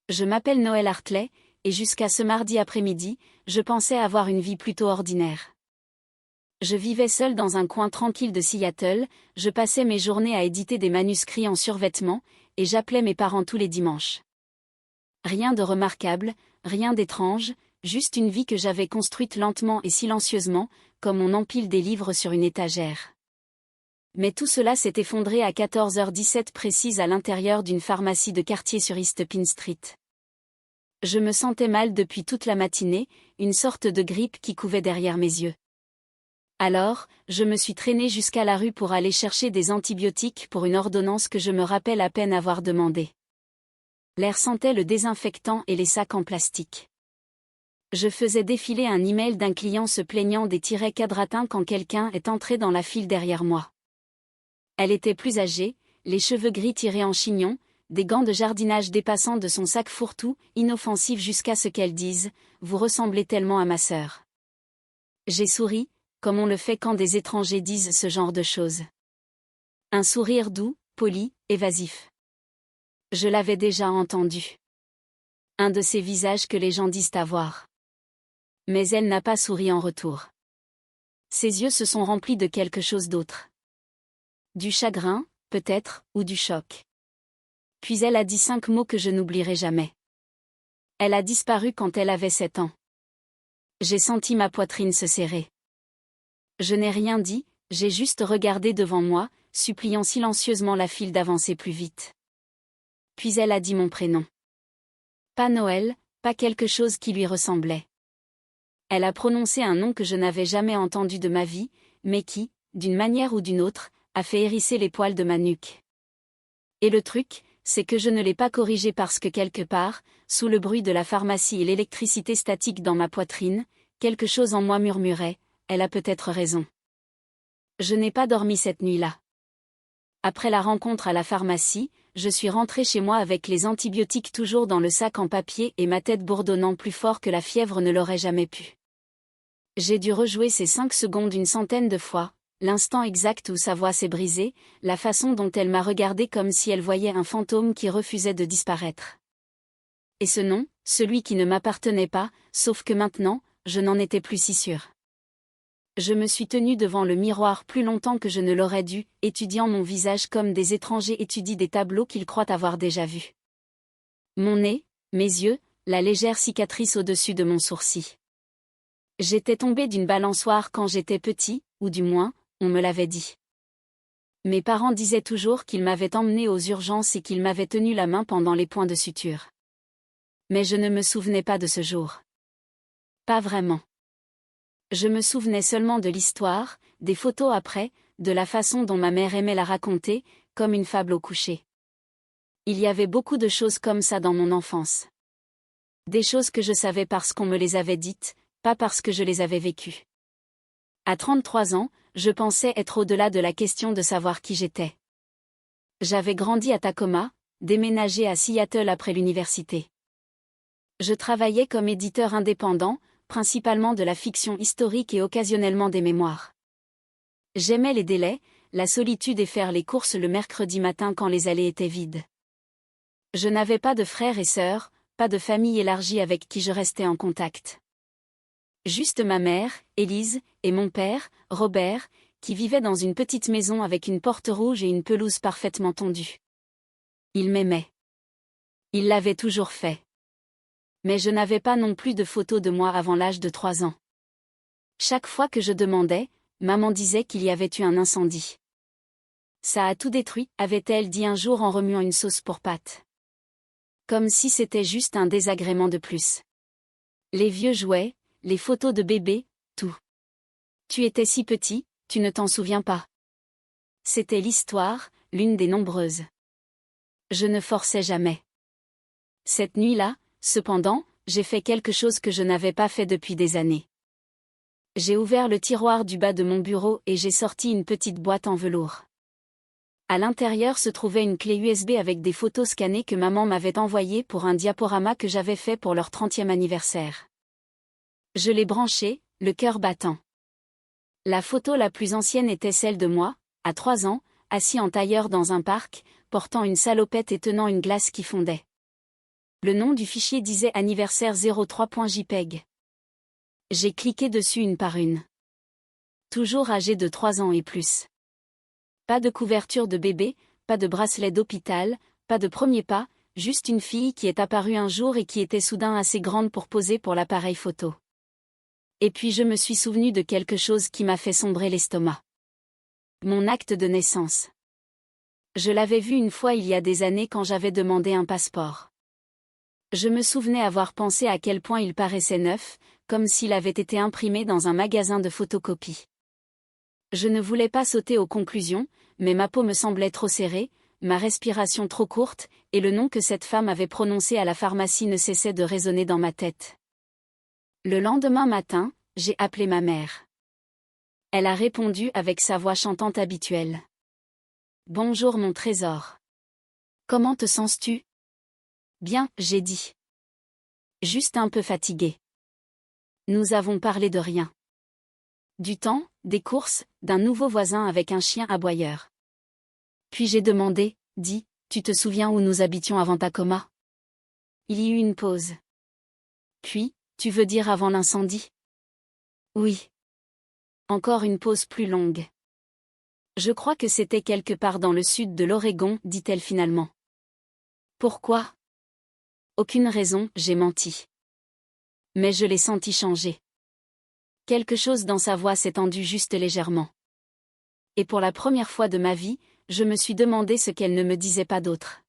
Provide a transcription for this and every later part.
Je m'appelle Noël Hartley, et jusqu'à ce mardi après-midi, je pensais avoir une vie plutôt ordinaire. Je vivais seul dans un coin tranquille de Seattle, je passais mes journées à éditer des manuscrits en survêtement, et j'appelais mes parents tous les dimanches. Rien de remarquable, rien d'étrange, juste une vie que j'avais construite lentement et silencieusement, comme on empile des livres sur une étagère. Mais tout cela s'est effondré à 14h17 précise à l'intérieur d'une pharmacie de quartier sur East Pine Street. Je me sentais mal depuis toute la matinée, une sorte de grippe qui couvait derrière mes yeux. Alors, je me suis traînée jusqu'à la rue pour aller chercher des antibiotiques pour une ordonnance que je me rappelle à peine avoir demandée. L'air sentait le désinfectant et les sacs en plastique. Je faisais défiler un email d'un client se plaignant des tirets quadratins quand quelqu'un est entré dans la file derrière moi. Elle était plus âgée, les cheveux gris tirés en chignon, des gants de jardinage dépassant de son sac fourre-tout, inoffensif jusqu'à ce qu'elle dise « Vous ressemblez tellement à ma sœur ». J'ai souri, comme on le fait quand des étrangers disent ce genre de choses. Un sourire doux, poli, évasif. Je l'avais déjà entendu. Un de ces visages que les gens disent avoir. Mais elle n'a pas souri en retour. Ses yeux se sont remplis de quelque chose d'autre. Du chagrin, peut-être, ou du choc. Puis elle a dit 5 mots que je n'oublierai jamais. Elle a disparu quand elle avait 7 ans. J'ai senti ma poitrine se serrer. Je n'ai rien dit, j'ai juste regardé devant moi, suppliant silencieusement la file d'avancer plus vite. Puis elle a dit mon prénom. Pas Noël, pas quelque chose qui lui ressemblait. Elle a prononcé un nom que je n'avais jamais entendu de ma vie, mais qui, d'une manière ou d'une autre, a fait hérisser les poils de ma nuque. Et le truc, c'est que je ne l'ai pas corrigé parce que quelque part, sous le bruit de la pharmacie et l'électricité statique dans ma poitrine, quelque chose en moi murmurait, elle a peut-être raison. Je n'ai pas dormi cette nuit-là. Après la rencontre à la pharmacie, je suis rentrée chez moi avec les antibiotiques toujours dans le sac en papier et ma tête bourdonnant plus fort que la fièvre ne l'aurait jamais pu. J'ai dû rejouer ces 5 secondes une centaine de fois, l'instant exact où sa voix s'est brisée, la façon dont elle m'a regardé comme si elle voyait un fantôme qui refusait de disparaître. Et ce nom, celui qui ne m'appartenait pas, sauf que maintenant, je n'en étais plus si sûre. Je me suis tenue devant le miroir plus longtemps que je ne l'aurais dû, étudiant mon visage comme des étrangers étudient des tableaux qu'ils croient avoir déjà vus. Mon nez, mes yeux, la légère cicatrice au-dessus de mon sourcil. J'étais tombée d'une balançoire quand j'étais petit, ou du moins, on me l'avait dit. Mes parents disaient toujours qu'ils m'avaient emmenée aux urgences et qu'ils m'avaient tenu la main pendant les points de suture. Mais je ne me souvenais pas de ce jour. Pas vraiment. Je me souvenais seulement de l'histoire, des photos après, de la façon dont ma mère aimait la raconter, comme une fable au coucher. Il y avait beaucoup de choses comme ça dans mon enfance. Des choses que je savais parce qu'on me les avait dites, pas parce que je les avais vécues. À 33 ans, je pensais être au-delà de la question de savoir qui j'étais. J'avais grandi à Tacoma, déménagé à Seattle après l'université. Je travaillais comme éditeur indépendant, principalement de la fiction historique et occasionnellement des mémoires. J'aimais les délais, la solitude et faire les courses le mercredi matin quand les allées étaient vides. Je n'avais pas de frères et sœurs, pas de famille élargie avec qui je restais en contact. Juste ma mère, Élise, et mon père, Robert, qui vivaient dans une petite maison avec une porte rouge et une pelouse parfaitement tondue. Ils m'aimaient. Ils l'avaient toujours fait. Mais je n'avais pas non plus de photos de moi avant l'âge de 3 ans. Chaque fois que je demandais, maman disait qu'il y avait eu un incendie. Ça a tout détruit, avait-elle dit un jour en remuant une sauce pour pâtes. Comme si c'était juste un désagrément de plus. Les vieux jouets, les photos de bébé, tout. Tu étais si petit, tu ne t'en souviens pas. C'était l'histoire, l'une des nombreuses. Je ne forçais jamais. Cette nuit-là, cependant, j'ai fait quelque chose que je n'avais pas fait depuis des années. J'ai ouvert le tiroir du bas de mon bureau et j'ai sorti une petite boîte en velours. À l'intérieur se trouvait une clé USB avec des photos scannées que maman m'avait envoyées pour un diaporama que j'avais fait pour leur 30e anniversaire. Je l'ai branchée, le cœur battant. La photo la plus ancienne était celle de moi, à 3 ans, assis en tailleur dans un parc, portant une salopette et tenant une glace qui fondait. Le nom du fichier disait anniversaire 03.jpg. J'ai cliqué dessus une par une. Toujours âgée de 3 ans et plus. Pas de couverture de bébé, pas de bracelet d'hôpital, pas de premier pas, juste une fille qui est apparue un jour et qui était soudain assez grande pour poser pour l'appareil photo. Et puis je me suis souvenu de quelque chose qui m'a fait sombrer l'estomac. Mon acte de naissance. Je l'avais vu une fois il y a des années quand j'avais demandé un passeport. Je me souvenais avoir pensé à quel point il paraissait neuf, comme s'il avait été imprimé dans un magasin de photocopie. Je ne voulais pas sauter aux conclusions, mais ma peau me semblait trop serrée, ma respiration trop courte, et le nom que cette femme avait prononcé à la pharmacie ne cessait de résonner dans ma tête. Le lendemain matin, j'ai appelé ma mère. Elle a répondu avec sa voix chantante habituelle. « Bonjour mon trésor. Comment te sens-tu ? » « Bien, j'ai dit. Juste un peu fatiguée. » Nous avons parlé de rien. Du temps, des courses, d'un nouveau voisin avec un chien aboyeur. Puis j'ai demandé, « Dis, tu te souviens où nous habitions avant Tacoma ? » Il y eut une pause. Puis, « Tu veux dire avant l'incendie ? » Oui. Encore une pause plus longue. Je crois que c'était quelque part dans le sud de l'Oregon, dit-elle finalement. Pourquoi ? Aucune raison, j'ai menti. Mais je l'ai senti changer. Quelque chose dans sa voix s'est tendu juste légèrement. Et pour la première fois de ma vie, je me suis demandé ce qu'elle ne me disait pas d'autre.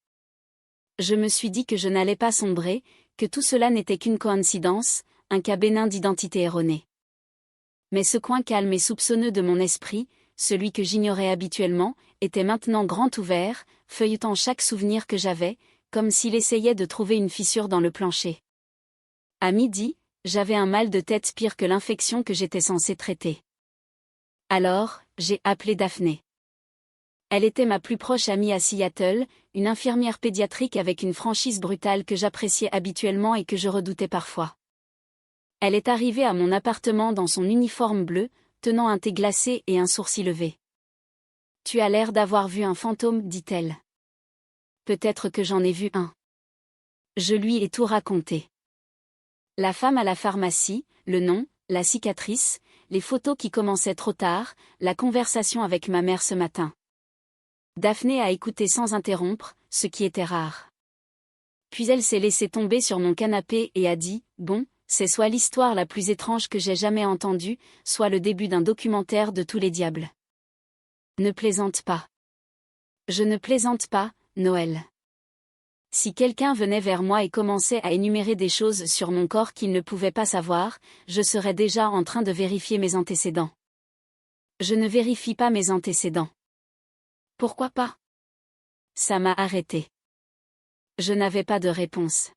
Je me suis dit que je n'allais pas sombrer, que tout cela n'était qu'une coïncidence, un cas bénin d'identité erronée. Mais ce coin calme et soupçonneux de mon esprit, celui que j'ignorais habituellement, était maintenant grand ouvert, feuilletant chaque souvenir que j'avais, comme s'il essayait de trouver une fissure dans le plancher. À midi, j'avais un mal de tête pire que l'infection que j'étais censée traiter. Alors, j'ai appelé Daphné. Elle était ma plus proche amie à Seattle, une infirmière pédiatrique avec une franchise brutale que j'appréciais habituellement et que je redoutais parfois. Elle est arrivée à mon appartement dans son uniforme bleu, tenant un thé glacé et un sourcil levé. « Tu as l'air d'avoir vu un fantôme, dit-elle. Peut-être que j'en ai vu un. » Je lui ai tout raconté. La femme à la pharmacie, le nom, la cicatrice, les photos qui commençaient trop tard, la conversation avec ma mère ce matin. Daphné a écouté sans interrompre, ce qui était rare. Puis elle s'est laissée tomber sur mon canapé et a dit, « Bon, c'est soit l'histoire la plus étrange que j'ai jamais entendue, soit le début d'un documentaire de tous les diables. » Ne plaisante pas. Je ne plaisante pas, Noël. Si quelqu'un venait vers moi et commençait à énumérer des choses sur mon corps qu'il ne pouvait pas savoir, je serais déjà en train de vérifier mes antécédents. Je ne vérifie pas mes antécédents. Pourquoi pas ? Ça m'a arrêté. Je n'avais pas de réponse.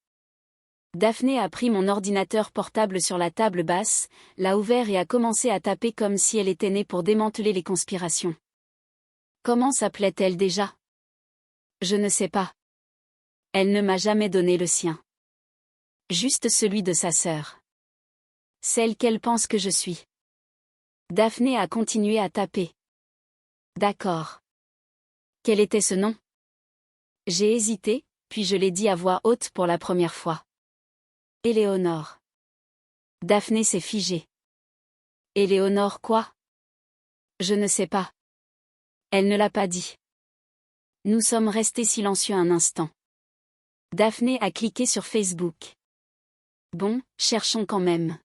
Daphné a pris mon ordinateur portable sur la table basse, l'a ouvert et a commencé à taper comme si elle était née pour démanteler les conspirations. Comment s'appelait-elle déjà ? Je ne sais pas. Elle ne m'a jamais donné le sien. Juste celui de sa sœur. Celle qu'elle pense que je suis. Daphné a continué à taper. D'accord. Quel était ce nom ? J'ai hésité, puis je l'ai dit à voix haute pour la première fois. Éléonore. Daphné s'est figée. Éléonore quoi ? Je ne sais pas. Elle ne l'a pas dit. Nous sommes restés silencieux un instant. Daphné a cliqué sur Facebook. Bon, cherchons quand même.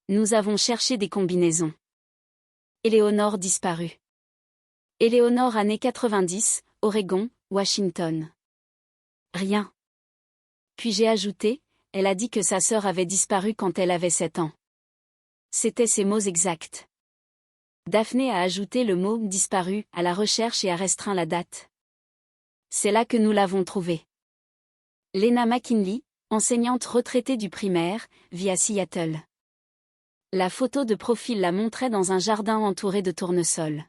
Nous avons cherché des combinaisons. Éléonore disparue. Éléonore années 90, Oregon, Washington. Rien. Puis j'ai ajouté, elle a dit que sa sœur avait disparu quand elle avait 7 ans. C'étaient ses mots exacts. Daphné a ajouté le mot « disparu » à la recherche et a restreint la date. C'est là que nous l'avons trouvé. Lena McKinley, enseignante retraitée du primaire, vit à Seattle. La photo de profil la montrait dans un jardin entouré de tournesols.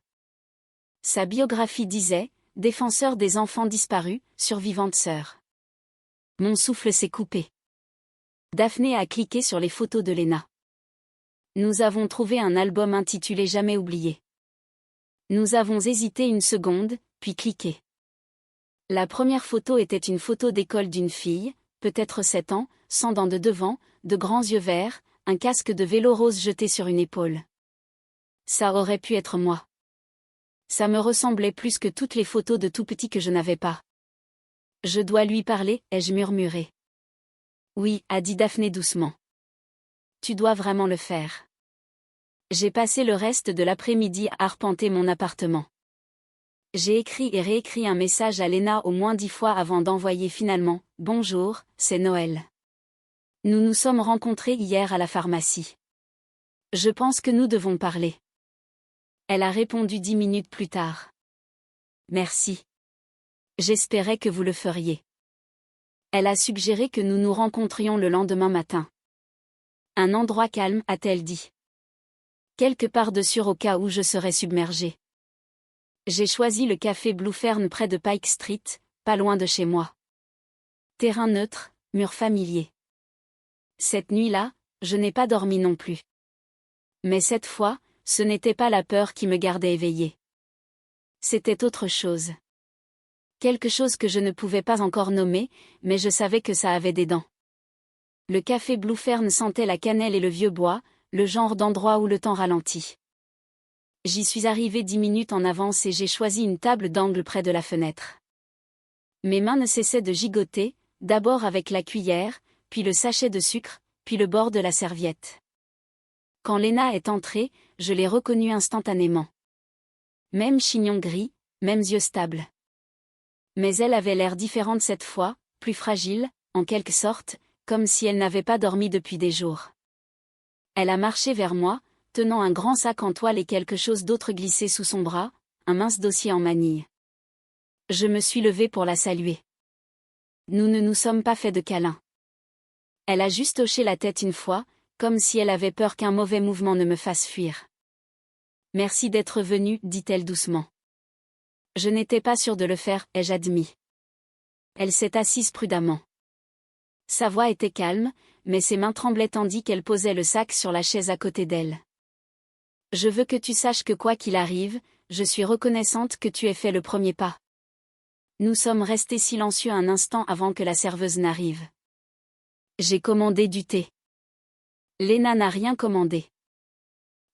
Sa biographie disait « Défenseur des enfants disparus, survivante sœur ». Mon souffle s'est coupé. Daphné a cliqué sur les photos de Lena. Nous avons trouvé un album intitulé Jamais oublié. Nous avons hésité une seconde, puis cliqué. La première photo était une photo d'école d'une fille, peut-être 7 ans, sans dents de devant, de grands yeux verts, un casque de vélo rose jeté sur une épaule. Ça aurait pu être moi. Ça me ressemblait plus que toutes les photos de tout petit que je n'avais pas. Je dois lui parler, ai-je murmuré. Oui, a dit Daphné doucement. Tu dois vraiment le faire. J'ai passé le reste de l'après-midi à arpenter mon appartement. J'ai écrit et réécrit un message à Léna au moins 10 fois avant d'envoyer finalement « Bonjour, c'est Noël. Nous nous sommes rencontrés hier à la pharmacie. Je pense que nous devons parler. » Elle a répondu 10 minutes plus tard. Merci. J'espérais que vous le feriez. Elle a suggéré que nous nous rencontrions le lendemain matin. Un endroit calme, a-t-elle dit. Quelque part de sûr au cas où je serais submergée. J'ai choisi le café Blue Fern près de Pike Street, pas loin de chez moi. Terrain neutre, mur familier. Cette nuit-là, je n'ai pas dormi non plus. Mais cette fois, ce n'était pas la peur qui me gardait éveillée. C'était autre chose. Quelque chose que je ne pouvais pas encore nommer, mais je savais que ça avait des dents. Le café Blue Fern sentait la cannelle et le vieux bois, le genre d'endroit où le temps ralentit. J'y suis arrivée 10 minutes en avance et j'ai choisi une table d'angle près de la fenêtre. Mes mains ne cessaient de gigoter, d'abord avec la cuillère, puis le sachet de sucre, puis le bord de la serviette. Quand Léna est entrée, je l'ai reconnue instantanément. Même chignon gris, mêmes yeux stables. Mais elle avait l'air différente cette fois, plus fragile, en quelque sorte, comme si elle n'avait pas dormi depuis des jours. Elle a marché vers moi, tenant un grand sac en toile et quelque chose d'autre glissé sous son bras, un mince dossier en manille. Je me suis levée pour la saluer. Nous ne nous sommes pas fait de câlins. Elle a juste hoché la tête une fois, comme si elle avait peur qu'un mauvais mouvement ne me fasse fuir. Merci d'être venue, dit-elle doucement. Je n'étais pas sûre de le faire, ai-je admis. Elle s'est assise prudemment. Sa voix était calme, mais ses mains tremblaient tandis qu'elle posait le sac sur la chaise à côté d'elle. Je veux que tu saches que quoi qu'il arrive, je suis reconnaissante que tu aies fait le premier pas. Nous sommes restés silencieux un instant avant que la serveuse n'arrive. J'ai commandé du thé. Léna n'a rien commandé.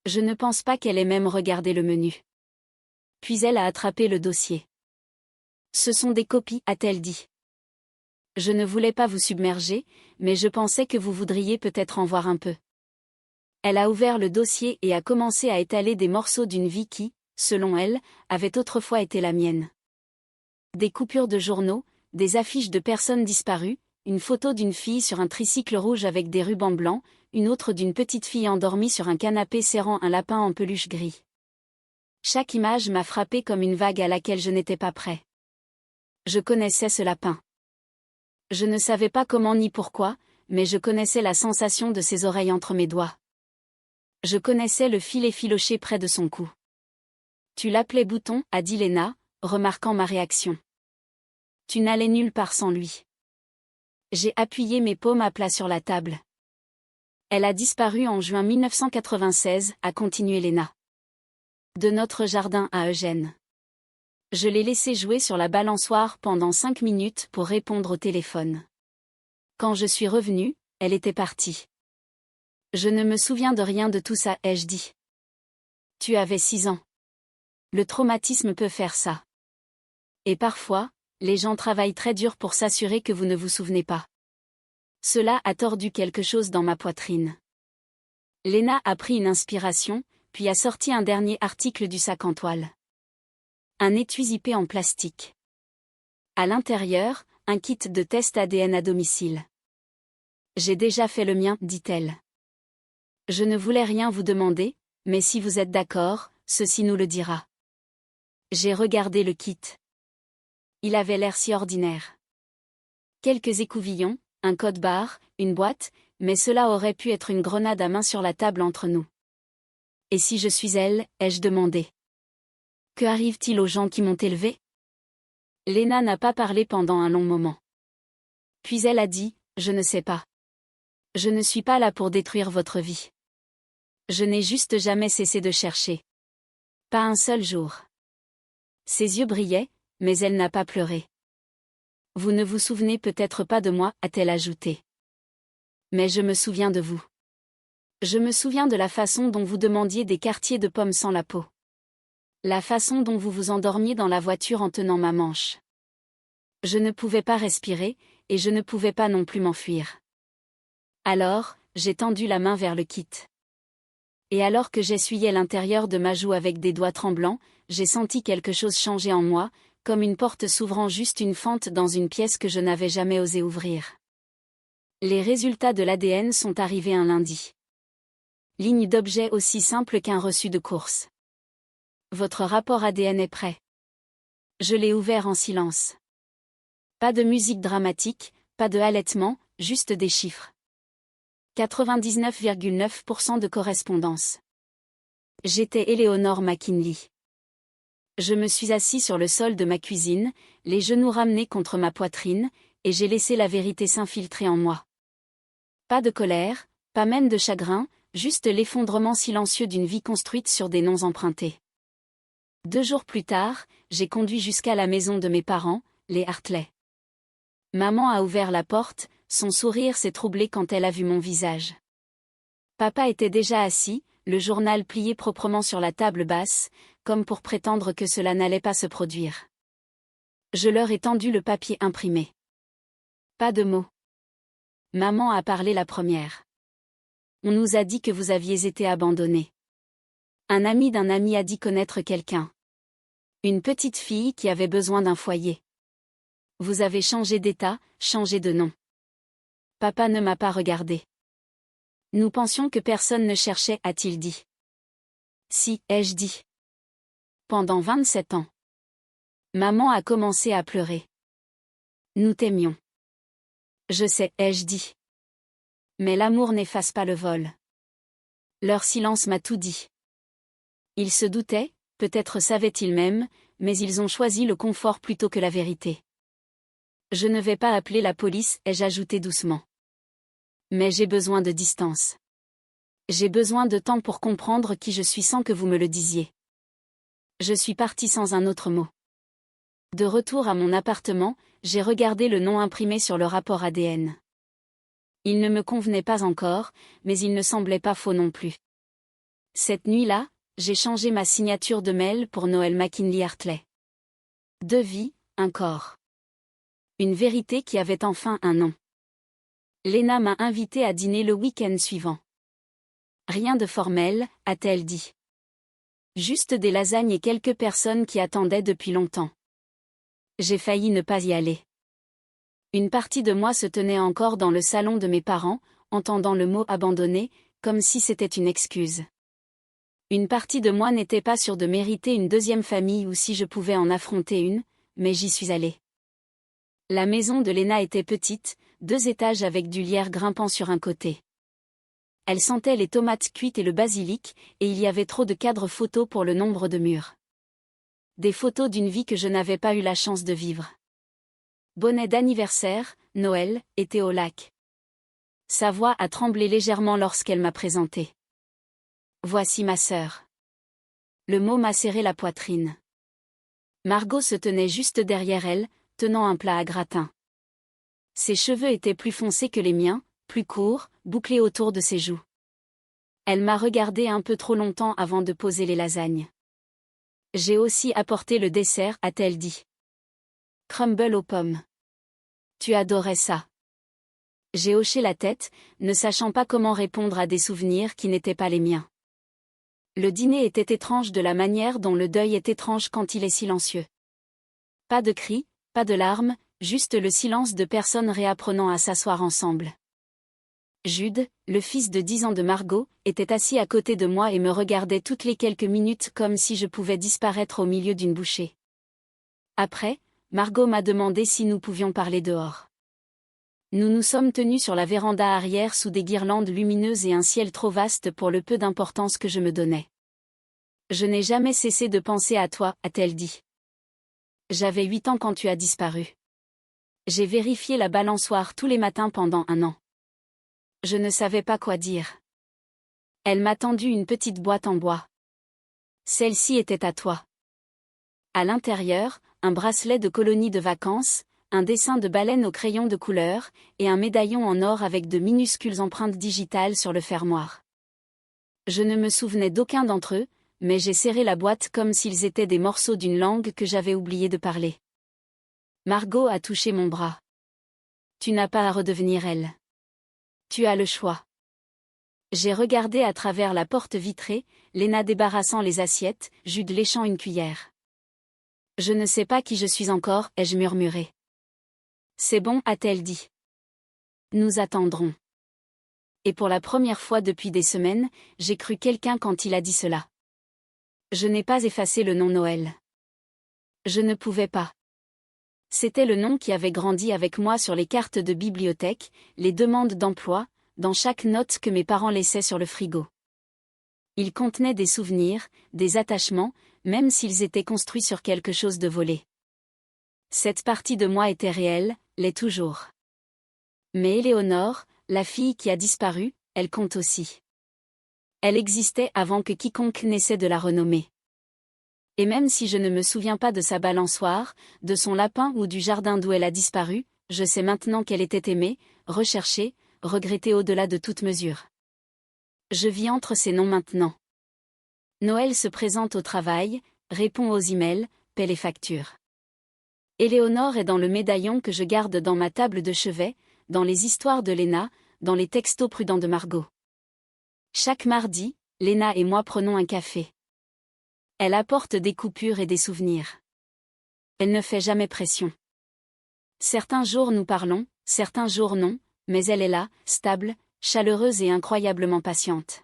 Je ne pense pas qu'elle ait même regardé le menu. Puis elle a attrapé le dossier. Ce sont des copies, a-t-elle dit. Je ne voulais pas vous submerger, mais je pensais que vous voudriez peut-être en voir un peu. Elle a ouvert le dossier et a commencé à étaler des morceaux d'une vie qui, selon elle, avait autrefois été la mienne. Des coupures de journaux, des affiches de personnes disparues, une photo d'une fille sur un tricycle rouge avec des rubans blancs, une autre d'une petite fille endormie sur un canapé serrant un lapin en peluche gris. Chaque image m'a frappé comme une vague à laquelle je n'étais pas prêt. Je connaissais ce lapin. Je ne savais pas comment ni pourquoi, mais je connaissais la sensation de ses oreilles entre mes doigts. Je connaissais le fil effiloché près de son cou. Tu l'appelais Bouton, a dit Léna, remarquant ma réaction. Tu n'allais nulle part sans lui. J'ai appuyé mes paumes à plat sur la table. Elle a disparu en juin 1996, a continué Léna. De notre jardin à Eugène. Je l'ai laissé jouer sur la balançoire pendant 5 minutes pour répondre au téléphone. Quand je suis revenue, elle était partie. Je ne me souviens de rien de tout ça, ai-je dit. Tu avais 6 ans. Le traumatisme peut faire ça. Et parfois, les gens travaillent très dur pour s'assurer que vous ne vous souvenez pas. Cela a tordu quelque chose dans ma poitrine. Léna a pris une inspiration, puis a sorti un dernier article du sac en toile. Un étui zippé en plastique. À l'intérieur, un kit de test ADN à domicile. J'ai déjà fait le mien, dit-elle. Je ne voulais rien vous demander, mais si vous êtes d'accord, ceci nous le dira. J'ai regardé le kit. Il avait l'air si ordinaire. Quelques écouvillons, un code-barre, une boîte, mais cela aurait pu être une grenade à main sur la table entre nous. Et si je suis elle, ai-je demandé. Que arrive-t-il aux gens qui m'ont élevé? Léna n'a pas parlé pendant un long moment. Puis elle a dit, je ne sais pas. Je ne suis pas là pour détruire votre vie. Je n'ai juste jamais cessé de chercher. Pas un seul jour. Ses yeux brillaient, mais elle n'a pas pleuré. Vous ne vous souvenez peut-être pas de moi, a-t-elle ajouté. Mais je me souviens de vous. Je me souviens de la façon dont vous demandiez des quartiers de pommes sans la peau. La façon dont vous vous endormiez dans la voiture en tenant ma manche. Je ne pouvais pas respirer, et je ne pouvais pas non plus m'enfuir. Alors, j'ai tendu la main vers le kit. Et alors que j'essuyais l'intérieur de ma joue avec des doigts tremblants, j'ai senti quelque chose changer en moi, comme une porte s'ouvrant juste une fente dans une pièce que je n'avais jamais osé ouvrir. Les résultats de l'ADN sont arrivés un lundi. Ligne d'objet aussi simple qu'un reçu de course. Votre rapport ADN est prêt. Je l'ai ouvert en silence. Pas de musique dramatique, pas de halètement, juste des chiffres. 99,9% de correspondance. J'étais Eleanor McKinley. Je me suis assis sur le sol de ma cuisine, les genoux ramenés contre ma poitrine, et j'ai laissé la vérité s'infiltrer en moi. Pas de colère, pas même de chagrin, juste l'effondrement silencieux d'une vie construite sur des noms empruntés. 2 jours plus tard, j'ai conduit jusqu'à la maison de mes parents, les Hartley. Maman a ouvert la porte, son sourire s'est troublé quand elle a vu mon visage. Papa était déjà assis, le journal plié proprement sur la table basse, comme pour prétendre que cela n'allait pas se produire. Je leur ai tendu le papier imprimé. Pas de mots. Maman a parlé la première. On nous a dit que vous aviez été abandonné. Un ami d'un ami a dit connaître quelqu'un. Une petite fille qui avait besoin d'un foyer. Vous avez changé d'état, changé de nom. Papa ne m'a pas regardé. Nous pensions que personne ne cherchait, a-t-il dit. Si, ai-je dit. Pendant 27 ans. Maman a commencé à pleurer. Nous t'aimions. Je sais, ai-je dit. Mais l'amour n'efface pas le vol. Leur silence m'a tout dit. Ils se doutaient, peut-être savaient-ils même, mais ils ont choisi le confort plutôt que la vérité. Je ne vais pas appeler la police, ai-je ajouté doucement. Mais j'ai besoin de distance. J'ai besoin de temps pour comprendre qui je suis sans que vous me le disiez. Je suis partie sans un autre mot. De retour à mon appartement, j'ai regardé le nom imprimé sur le rapport ADN. Il ne me convenait pas encore, mais il ne semblait pas faux non plus. Cette nuit-là, j'ai changé ma signature de mail pour Noël McKinley Hartley. 2 vies, un corps. Une vérité qui avait enfin un nom. Lena m'a invité à dîner le week-end suivant. Rien de formel, a-t-elle dit. Juste des lasagnes et quelques personnes qui attendaient depuis longtemps. J'ai failli ne pas y aller. Une partie de moi se tenait encore dans le salon de mes parents, entendant le mot abandonné, comme si c'était une excuse. Une partie de moi n'était pas sûre de mériter une deuxième famille ou si je pouvais en affronter une, mais j'y suis allée. La maison de Lena était petite, 2 étages avec du lierre grimpant sur un côté. Elle sentait les tomates cuites et le basilic, et il y avait trop de cadres photos pour le nombre de murs. Des photos d'une vie que je n'avais pas eu la chance de vivre. Bonnet d'anniversaire, Noël, été au lac. Sa voix a tremblé légèrement lorsqu'elle m'a présenté. Voici ma sœur. Le mot m'a serré la poitrine. Margot se tenait juste derrière elle, tenant un plat à gratin. Ses cheveux étaient plus foncés que les miens, plus courts, bouclés autour de ses joues. Elle m'a regardé un peu trop longtemps avant de poser les lasagnes. J'ai aussi apporté le dessert, a-t-elle dit. Crumble aux pommes. Tu adorais ça. J'ai hoché la tête, ne sachant pas comment répondre à des souvenirs qui n'étaient pas les miens. Le dîner était étrange de la manière dont le deuil est étrange quand il est silencieux. Pas de cris, pas de larmes, juste le silence de personnes réapprenant à s'asseoir ensemble. Jude, le fils de 10 ans de Margot, était assis à côté de moi et me regardait toutes les quelques minutes comme si je pouvais disparaître au milieu d'une bouchée. Après, Margot m'a demandé si nous pouvions parler dehors. Nous nous sommes tenus sur la véranda arrière sous des guirlandes lumineuses et un ciel trop vaste pour le peu d'importance que je me donnais. Je n'ai jamais cessé de penser à toi, a-t-elle dit. J'avais 8 ans quand tu as disparu. J'ai vérifié la balançoire tous les matins pendant 1 an. Je ne savais pas quoi dire. Elle m'a tendu une petite boîte en bois. Celle-ci était à toi. À l'intérieur, un bracelet de colonie de vacances, un dessin de baleine au crayon de couleur, et un médaillon en or avec de minuscules empreintes digitales sur le fermoir. Je ne me souvenais d'aucun d'entre eux, mais j'ai serré la boîte comme s'ils étaient des morceaux d'une langue que j'avais oublié de parler. Margot a touché mon bras. Tu n'as pas à redevenir elle. Tu as le choix. J'ai regardé à travers la porte vitrée, Léna débarrassant les assiettes, Jude léchant une cuillère. Je ne sais pas qui je suis encore, ai-je murmuré. C'est bon, a-t-elle dit. Nous attendrons. Et pour la première fois depuis des semaines, j'ai cru quelqu'un quand il a dit cela. Je n'ai pas effacé le nom Noël. Je ne pouvais pas. C'était le nom qui avait grandi avec moi sur les cartes de bibliothèque, les demandes d'emploi, dans chaque note que mes parents laissaient sur le frigo. Il contenait des souvenirs, des attachements, même s'ils étaient construits sur quelque chose de volé. Cette partie de moi était réelle, l'est toujours. Mais Éléonore, la fille qui a disparu, elle compte aussi. Elle existait avant que quiconque n'essaie de la renommer. Et même si je ne me souviens pas de sa balançoire, de son lapin ou du jardin d'où elle a disparu, je sais maintenant qu'elle était aimée, recherchée, regrettée au-delà de toute mesure. Je vis entre ces noms maintenant. Noël se présente au travail, répond aux emails, paie les factures. Éléonore est dans le médaillon que je garde dans ma table de chevet, dans les histoires de Léna, dans les textos prudents de Margot. Chaque mardi, Léna et moi prenons un café. Elle apporte des coupures et des souvenirs. Elle ne fait jamais pression. Certains jours nous parlons, certains jours non, mais elle est là, stable, chaleureuse et incroyablement patiente.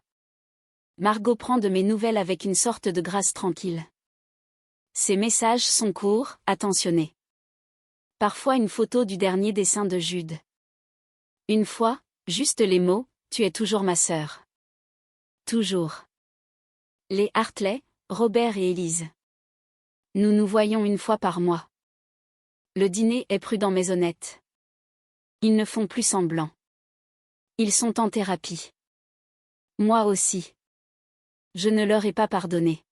Margot prend de mes nouvelles avec une sorte de grâce tranquille. Ses messages sont courts, attentionnés. Parfois une photo du dernier dessin de Jude. Une fois, juste les mots, tu es toujours ma sœur. Toujours. Les Hartley, Robert et Élise. Nous nous voyons une fois par mois. Le dîner est prudent mais honnête. Ils ne font plus semblant. Ils sont en thérapie. Moi aussi. Je ne leur ai pas pardonné.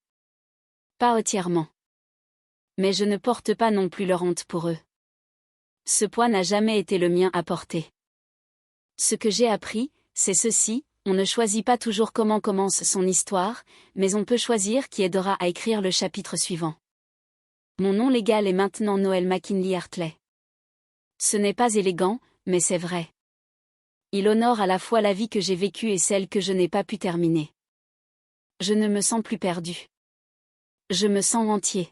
Pas entièrement. Mais je ne porte pas non plus leur honte pour eux. Ce poids n'a jamais été le mien à porter. Ce que j'ai appris, c'est ceci, on ne choisit pas toujours comment commence son histoire, mais on peut choisir qui aidera à écrire le chapitre suivant. Mon nom légal est maintenant Noël McKinley Hartley. Ce n'est pas élégant, mais c'est vrai. Il honore à la fois la vie que j'ai vécue et celle que je n'ai pas pu terminer. Je ne me sens plus perdu. Je me sens entier.